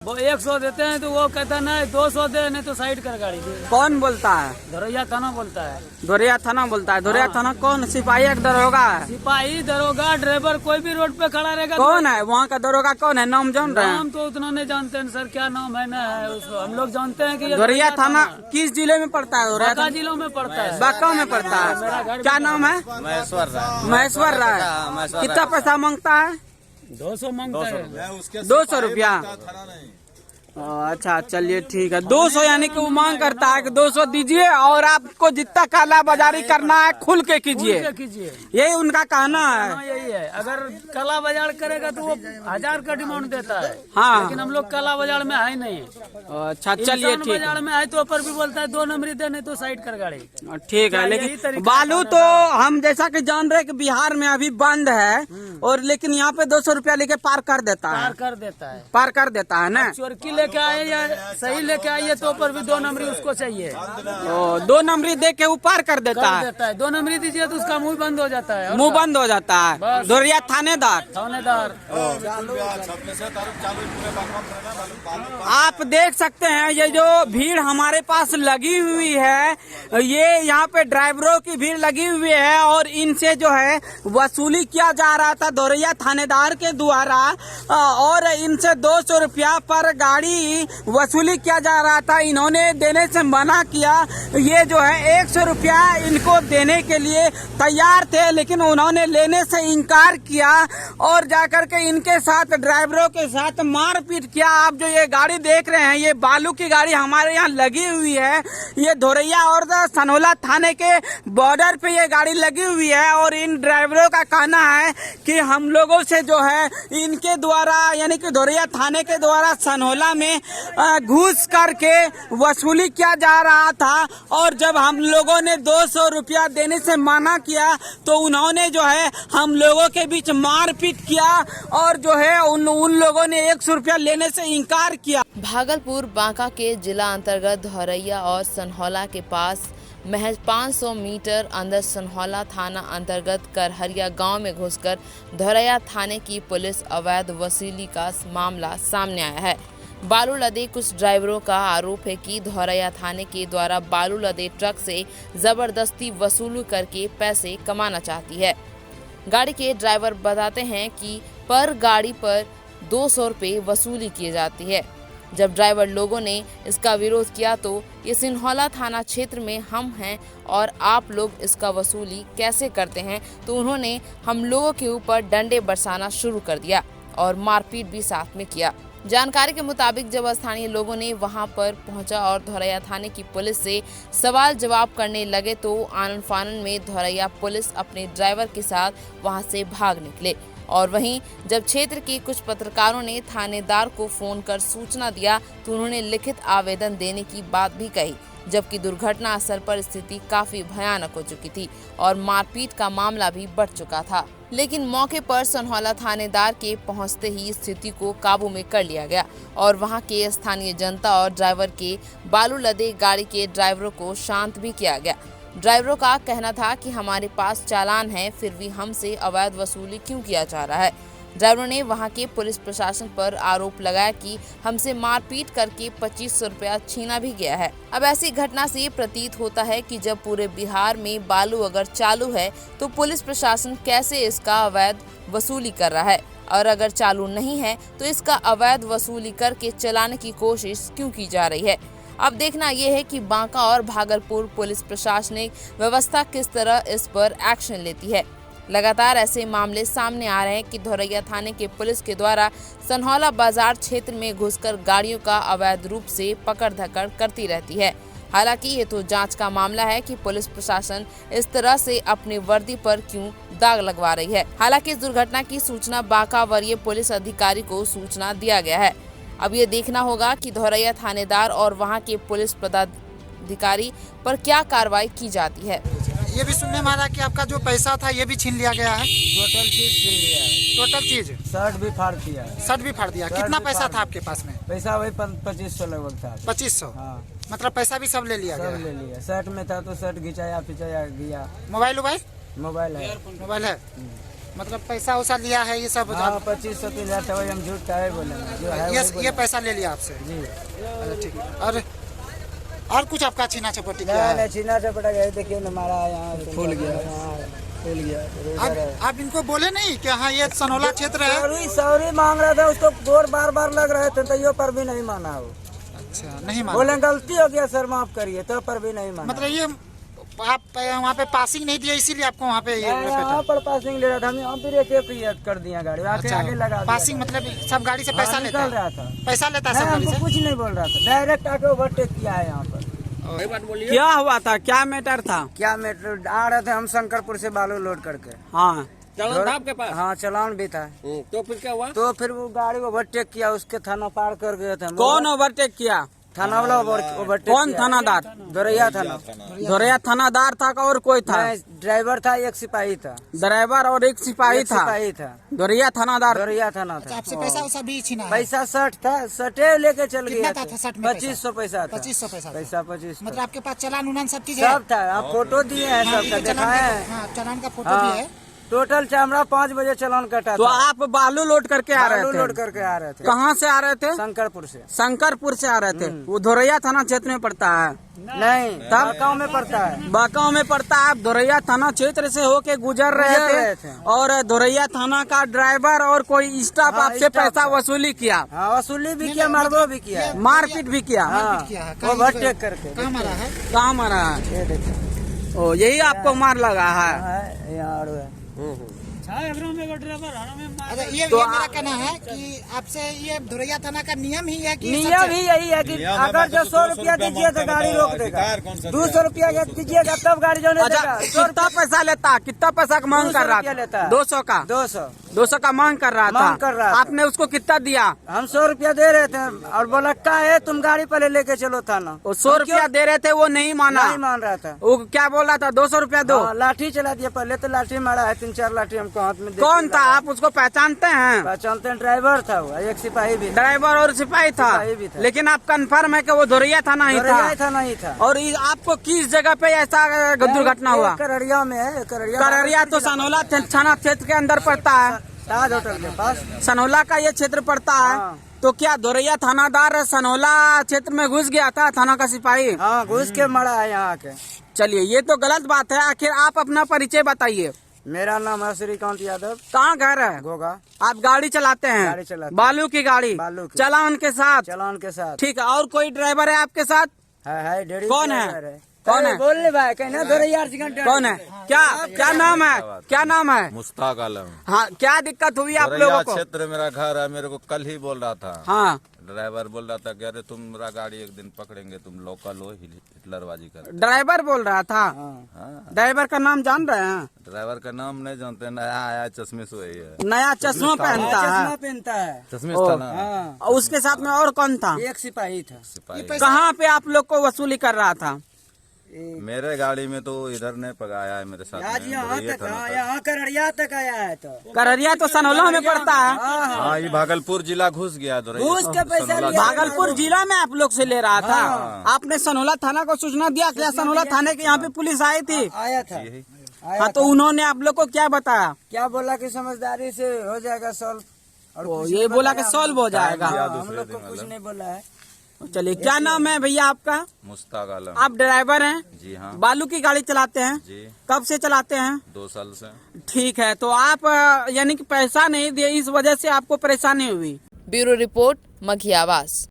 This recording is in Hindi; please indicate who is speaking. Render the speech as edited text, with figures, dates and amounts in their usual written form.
Speaker 1: वो 100 देते हैं तो वो कहता नहीं 200 दे, नहीं तो साइड कर गाड़ी दे।
Speaker 2: कौन बोलता है?
Speaker 1: धोरैया थाना बोलता है।
Speaker 2: धोरैया थाना बोलता है। धोरैया थाना कौन? सिपाही एक दरोगा है?
Speaker 1: सिपाही, दरोगा, ड्राइवर, कोई भी रोड पे खड़ा रहेगा।
Speaker 2: कौन है वहाँ का दरोगा? कौन है? नाम जान रहे हैं?
Speaker 1: नाम तो उतना नहीं जानते हैं सर, क्या नाम है ना है उसको। हम लोग जानते हैं कि
Speaker 2: धोरैया थाना किस जिले में पड़ता है?
Speaker 1: बांका जिलों में पड़ता है।
Speaker 2: बांका में पड़ता है। क्या नाम है? महेश्वर राय। कितना पैसा मांगता है?
Speaker 1: 200 मांगता है।
Speaker 2: 200 रुपया। अच्छा चलिए ठीक है। 200 यानी कि वो मांग करता है कि 200 दीजिए और आपको जितना काला बाजारी करना है खुल के कीजिए। यही उनका कहना है।
Speaker 1: हाँ, यही है। अगर काला बाजार करेगा तो वो 1000 का डिमांड देता है।
Speaker 2: हाँ,
Speaker 1: लेकिन हम लोग काला बाजार में है नहीं।
Speaker 2: अच्छा चलिए ठीक है।
Speaker 1: बाजार में है तो ऊपर भी बोलता है 2 नंबरी दे, नहीं तो साइड कर गाड़ी।
Speaker 2: ठीक है। लेकिन बालू तो हम जैसा कि जान रहे कि बिहार में अभी बंद है, और लेकिन यहाँ पे 200 रुपया लेके पार कर देता है। पार कर देता है ना।
Speaker 1: चोरकी लेके आए या सही लेके आइए तो ऊपर भी 2 नंबरी उसको चाहिए।
Speaker 2: 2 नंबरी दे के वो पार कर देता है।
Speaker 1: 2 नंबरी दीजिए तो उसका मुंह बंद हो जाता है।
Speaker 2: मुंह बंद हो जाता है। धोरैया थानेदार। आप देख सकते हैं ये जो भीड़ हमारे पास लगी हुई है, ये यहाँ पे ड्राइवरों की भीड़ लगी हुई है और इनसे जो है वसूली किया जा रहा था धोरैया थानेदार के द्वारा, और इनसे 200 रुपया पर गाड़ी वसूली किया जा रहा था। इन्होंने देने से मना किया। ये जो है 100 रुपया इनको देने के लिए तैयार थे, लेकिन उन्होंने लेने से इनकार किया और जाकर के इनके साथ ड्राइवरों के साथ मारपीट किया। आप जो ये गाड़ी देख रहे हैं, ये बालू की गाड़ी हमारे यहाँ लगी हुई है। ये धोरैया और सनोला थाने के बॉर्डर पे ये गाड़ी लगी हुई है, और इन ड्राइवरों का कहना है कि हम लोगों से जो है इनके द्वारा यानी कि धोरैया थाने के द्वारा सनोला में घूस करके वसूली किया जा रहा था, और जब हम लोगों ने 200 रुपया देने से मना किया तो उन्होंने जो है हम लोगों के बीच मारपीट किया, और जो है उन लोगों ने 100 रुपया लेने से इनकार किया।
Speaker 3: भागलपुर बांका के जिला अंतर्गत धोरैया और सनहौला के पास महज 500 मीटर अंदर सनहौला थाना अंतर्गत करहरिया गांव में घुसकर धोरैया थाने की पुलिस अवैध वसूली का मामला सामने आया है। बालू लदे कुछ ड्राइवरों का आरोप है कि धोरैया थाने के द्वारा बालू लदे ट्रक से जबरदस्ती वसूली करके पैसे कमाना चाहती है। गाड़ी के ड्राइवर बताते हैं कि पर गाड़ी पर 200 रुपये वसूली की जाती है। जब ड्राइवर लोगों ने इसका विरोध किया तो ये सनहौला थाना क्षेत्र में हम हैं और आप लोग इसका वसूली कैसे करते हैं, तो उन्होंने हम लोगों के ऊपर डंडे बरसाना शुरू कर दिया और मारपीट भी साथ में किया। जानकारी के मुताबिक जब स्थानीय लोगों ने वहां पर पहुंचा और धोरैया थाने की पुलिस से सवाल जवाब करने लगे तो आनन फानन में धोरैया पुलिस अपने ड्राइवर के साथ वहां से भाग निकले। और वहीं जब क्षेत्र के कुछ पत्रकारों ने थानेदार को फोन कर सूचना दिया तो उन्होंने लिखित आवेदन देने की बात भी कही, जबकि दुर्घटना स्थल पर स्थिति काफी भयानक हो चुकी थी और मारपीट का मामला भी बढ़ चुका था। लेकिन मौके पर सनहौला थानेदार के पहुंचते ही स्थिति को काबू में कर लिया गया और वहां के स्थानीय जनता और ड्राइवर के बालू लदे गाड़ी के ड्राइवरों को शांत भी किया गया। ड्राइवरों का कहना था कि हमारे पास चालान है, फिर भी हमसे अवैध वसूली क्यों किया जा रहा है। ड्राइवरों ने वहां के पुलिस प्रशासन पर आरोप लगाया कि हमसे मारपीट करके 2500 रुपया छीना भी गया है। अब ऐसी घटना से प्रतीत होता है कि जब पूरे बिहार में बालू अगर चालू है तो पुलिस प्रशासन कैसे इसका अवैध वसूली कर रहा है, और अगर चालू नहीं है तो इसका अवैध वसूली करके चलाने की कोशिश क्यों की जा रही है। अब देखना यह है कि बांका और भागलपुर पुलिस प्रशासनिक व्यवस्था किस तरह इस पर एक्शन लेती है। लगातार ऐसे मामले सामने आ रहे हैं कि धोरैया थाने के पुलिस के द्वारा सनहौला बाजार क्षेत्र में घुसकर गाड़ियों का अवैध रूप से पकड़ धकड़ करती रहती है। हालांकि ये तो जांच का मामला है कि पुलिस प्रशासन इस तरह से अपनी वर्दी पर क्यों दाग लगवा रही है। हालांकि इस दुर्घटना की सूचना बांका वरीय पुलिस अधिकारी को सूचना दिया गया है। अब ये देखना होगा कि धोरैया थानेदार और वहां के पुलिस पदाधिकारी पर क्या कार्रवाई की जाती है।
Speaker 4: ये भी सुनने में आ रहा है कि आपका जो पैसा था ये भी छीन लिया गया है।
Speaker 1: टोटल चीज छीन लिया है।
Speaker 4: टोटल चीज
Speaker 1: शर्ट भी फाड़ दिया।
Speaker 4: शर्ट भी फाड़ दिया। कितना पैसा था आपके पास में?
Speaker 1: पैसा वही 2500 लगभग था।
Speaker 4: 2500।
Speaker 1: हाँ।
Speaker 4: मतलब पैसा भी सब ले लिया गया?
Speaker 1: सब ले लिया। शर्ट में था तो शर्ट घिंचाया फिचाया गया।
Speaker 4: मोबाइल
Speaker 1: मोबाइल है।
Speaker 4: मोबाइल है। मतलब पैसा वैसा लिया है ये सब?
Speaker 5: हाँ 2500 लिया था, वही हम झूठ का है बोलेंगे, जो है
Speaker 4: ये पैसा ले लिया आपसे?
Speaker 5: जी।
Speaker 4: अच्छा ठीक है। और कुछ आपका छीना चपटी किया है?
Speaker 5: नहीं छीना चपटा गया, देखिए न हमारा यहाँ फूल गया, फूल गया।
Speaker 4: आप इनको बोले नहीं कि हाँ ये सनौला क्षेत्र है?
Speaker 5: सॉरी मांग रहा था, उसको गोर बार बार लग रहे थे, तैयो पर भी नहीं माना वो।
Speaker 4: अच्छा नहीं माना?
Speaker 5: बोले गलती हो गया सर, माफ करिए, तो पर भी नहीं माना।
Speaker 4: मतलब ये आप वहाँ पे पासिंग नहीं दिया इसीलिए आपको वहाँ पे ये
Speaker 5: यहाँ पर पासिंग ले रहा था, हम यहाँ पे एक कर दिया गाड़ी, आके आगे लगा दिया।
Speaker 4: पासिंग मतलब सब गाड़ी से पैसा लेता
Speaker 5: निकल
Speaker 4: है?
Speaker 5: रहा था,
Speaker 4: पैसा लेता है सब गाड़ी
Speaker 5: हमको
Speaker 4: से?
Speaker 5: कुछ नहीं बोल रहा था, डायरेक्ट आके ओवरटेक किया है यहाँ पर।
Speaker 2: क्या हुआ था, क्या मैटर था?
Speaker 5: क्या मेट्रो आ रहे थे हम शंकरपुर से बालू लोड करके।
Speaker 2: हाँ
Speaker 1: चालान था आपके पास?
Speaker 5: हाँ चलान भी था।
Speaker 1: तो फिर क्या हुआ?
Speaker 5: तो फिर वो गाड़ी ओवरटेक किया, उसके थाना पार कर गए थे।
Speaker 2: कौन ओवरटेक किया?
Speaker 5: थाना वाला ओवरटेक।
Speaker 2: कौन थानादार?
Speaker 5: दोरैया थाना।
Speaker 2: धोरैया थानादार था और कोई था?
Speaker 5: ड्राइवर था, एक सिपाही था।
Speaker 2: ड्राइवर और एक सिपाही था?
Speaker 5: सिपाही था।
Speaker 2: धोरैया थानादार?
Speaker 5: दोरैया थाना था।
Speaker 4: आपसे पैसा वैसा भी छीना है?
Speaker 5: पैसा 60 था, 60 लेके चल
Speaker 4: कितना
Speaker 5: गया।
Speaker 4: था 60 में?
Speaker 5: 2500 पैसा था।
Speaker 4: 2500 पैसा?
Speaker 5: पैसा 2500।
Speaker 4: मतलब आपके पास चालान उलान सब चीज है?
Speaker 5: सब था, आप फोटो दिए हैं, सबका दिखाए हैं।
Speaker 4: हाँ चालान का फोटो भी है।
Speaker 5: टोटल हमरा 5 बजे चलान कटा
Speaker 2: तो
Speaker 5: था।
Speaker 2: आप बालू लोड करके आ रहे
Speaker 5: बालू
Speaker 2: थे?
Speaker 5: लोड करके आ रहे थे।
Speaker 2: कहाँ से आ रहे थे?
Speaker 5: शंकरपुर से।
Speaker 2: शंकरपुर से आ रहे थे। वो धोरैया थाना क्षेत्र में पड़ता है?
Speaker 5: नहीं, तब गाँव में पड़ता है।
Speaker 2: बाकाओं में पड़ता है। आप धोरैया थाना क्षेत्र से होके गुजर रहे थे और धोरैया थाना का ड्राइवर और कोई स्टाफ
Speaker 5: हाँ,
Speaker 2: आपसे
Speaker 5: स्टाफ
Speaker 2: पैसा
Speaker 5: था।
Speaker 2: वसूली किया?
Speaker 5: हाँ वसूली भी किया, मारबो भी किया,
Speaker 2: मारपीट भी किया?
Speaker 5: हाँ
Speaker 4: किया है।
Speaker 5: ओवरटेक करके।
Speaker 4: कहाँ मारा है?
Speaker 2: कहाँ मारा है?
Speaker 5: ये देखिए,
Speaker 2: ओ यही आपको मार लगा है?
Speaker 5: है यहाँ और है।
Speaker 4: अच्छा ये
Speaker 2: तो
Speaker 4: मेरा कहना है कि आपसे ये धोरैया थाना का नियम ही है कि
Speaker 5: नियम ही यही है कि अगर जो 100 रुपया दीजिए तो गाड़ी रोक देगा, 200 रुपया दीजिएगा तब गाड़ी जो नहीं
Speaker 2: अच्छा
Speaker 5: देगा।
Speaker 2: कितना पैसा लेता? कितना पैसा का मांग
Speaker 5: 200
Speaker 2: कर रहा
Speaker 5: रुपया
Speaker 2: था?
Speaker 5: लेता है।
Speaker 2: 200 का? 200 का मांग कर रहा
Speaker 5: मांग कर रहा
Speaker 2: था।
Speaker 5: था।
Speaker 2: आपने उसको कितना दिया?
Speaker 5: हम 100 रुपया दे रहे थे और बोला क्या है तुम गाड़ी पहले लेके चलो थाना।
Speaker 2: वो 100 रुपया दे रहे थे, वो नहीं माना?
Speaker 5: नहीं मान रहा था।
Speaker 2: वो क्या बोल रहा था? 200 रुपया दो।
Speaker 5: हाँ, लाठी चला दिया, पहले तो लाठी मारा है, 3-4 लाठी हमको हाथ में दे
Speaker 2: कौन
Speaker 5: दिया।
Speaker 2: था? आप उसको पहचानते हैं?
Speaker 5: पहचानते हैं, ड्राइवर था वो, एक सिपाही भी था।
Speaker 2: ड्राइवर और सिपाही था?
Speaker 5: सिपाही भी था।
Speaker 2: लेकिन आप कंफर्म है कि वो धोरैया थाना ही
Speaker 5: दोरैया
Speaker 2: था?
Speaker 5: थाना ही था।
Speaker 2: और आपको किस जगह पे ऐसा दुर्घटना हुआ?
Speaker 5: करड़िया में है।
Speaker 2: कररिया तो सनौला थाना क्षेत्र के अंदर पड़ता है,
Speaker 5: ताज होटल के पास।
Speaker 2: सनौला का ये क्षेत्र पड़ता है।
Speaker 5: हाँ।
Speaker 2: तो क्या धोरैया थानादार सनौला क्षेत्र में घुस गया था, थाना का सिपाही?
Speaker 5: हाँ घुस के मरा है यहाँ के।
Speaker 2: चलिए ये तो गलत बात है। आखिर आप अपना परिचय बताइए।
Speaker 5: मेरा नाम है श्रीकांत यादव।
Speaker 2: कहाँ घर है?
Speaker 5: गोगा।
Speaker 2: आप गाड़ी चलाते हैं?
Speaker 5: गाड़ी चलाते हैं।
Speaker 2: बालू की गाड़ी?
Speaker 5: बालू की।
Speaker 2: चालान के साथ?
Speaker 5: चलान के साथ।
Speaker 2: ठीक है। और कोई ड्राइवर है आपके साथ?
Speaker 5: है डेढ़।
Speaker 2: कौन है? कौन है?
Speaker 5: बोल ले भाई, कहना दोरैया घंटे।
Speaker 2: कौन है? क्या नाम है? क्या नाम है?
Speaker 6: मुश्ताक आलम।
Speaker 2: हाँ क्या दिक्कत हुई आप
Speaker 6: धोरैया
Speaker 2: लोगों को?
Speaker 6: क्षेत्र मेरा घर है। मेरे को कल ही बोल रहा था,
Speaker 2: हाँ
Speaker 6: ड्राइवर बोल रहा था कि अरे तुम मेरा गाड़ी एक दिन पकड़ेंगे, तुम लोकल हो, हिटलरबाजी कर।
Speaker 2: ड्राइवर बोल रहा था?
Speaker 6: हाँ,
Speaker 2: ड्राइवर का नाम जान रहे हैं?
Speaker 6: ड्राइवर का नाम नहीं जानते, नया आया, चश्मे से वही है,
Speaker 2: नया चश्मा पहनता
Speaker 5: चश्मा
Speaker 2: है?
Speaker 5: पहनता है।
Speaker 6: चश्मे
Speaker 2: ओ।
Speaker 6: था ना।
Speaker 5: हाँ
Speaker 2: और उसके साथ में और कौन था?
Speaker 5: एक सिपाही था।
Speaker 6: सिपाही
Speaker 2: कहाँ पे आप लोग को वसूली कर रहा था?
Speaker 6: मेरे गाड़ी में तो इधर नहीं पकाया है मेरे साथ
Speaker 5: आज
Speaker 6: में,
Speaker 5: यहाँ
Speaker 6: धोरैया
Speaker 5: तक,
Speaker 6: थाना
Speaker 5: हाँ
Speaker 6: तक।
Speaker 5: यहाँ करड़िया तक आया है। तो
Speaker 2: कररिया तो सनौला में पड़ता है।
Speaker 6: हाँ ये भागलपुर जिला घुस गया धोरैया।
Speaker 5: घुस के पैसा
Speaker 6: सनौला
Speaker 5: लिया।
Speaker 2: भागलपुर जिला में आप लोग से ले रहा था? आपने सनौला थाना को सूचना दिया क्या? सनौला थाने के यहाँ पे पुलिस आई थी?
Speaker 5: आया था।
Speaker 6: यही।
Speaker 5: आया
Speaker 2: हाँ तो उन्होंने आप लोग को क्या बताया?
Speaker 5: क्या बोला कि समझदारी से हो जाएगा सॉल्व। और
Speaker 2: ओ,
Speaker 5: कुछ
Speaker 2: ये
Speaker 5: नहीं
Speaker 2: बोला कि
Speaker 5: बताया।
Speaker 2: सॉल्व हो जाएगा।
Speaker 5: हाँ, हम
Speaker 6: दूसरे
Speaker 5: लोग
Speaker 6: दिन
Speaker 5: को कुछ
Speaker 6: मतलब।
Speaker 5: नहीं बोला है।
Speaker 2: चलिए क्या नाम है भैया आपका?
Speaker 6: मुश्ताक आलम।
Speaker 2: आप ड्राइवर हैं?
Speaker 6: जी हाँ।
Speaker 2: बालू की गाड़ी चलाते हैं?
Speaker 6: जी
Speaker 2: कब से चलाते हैं?
Speaker 6: 2 साल से।
Speaker 2: ठीक है। तो आप यानी कि पैसा नहीं दिए, इस वजह से आपको परेशानी हुई?
Speaker 3: Bureau report, मघियावास।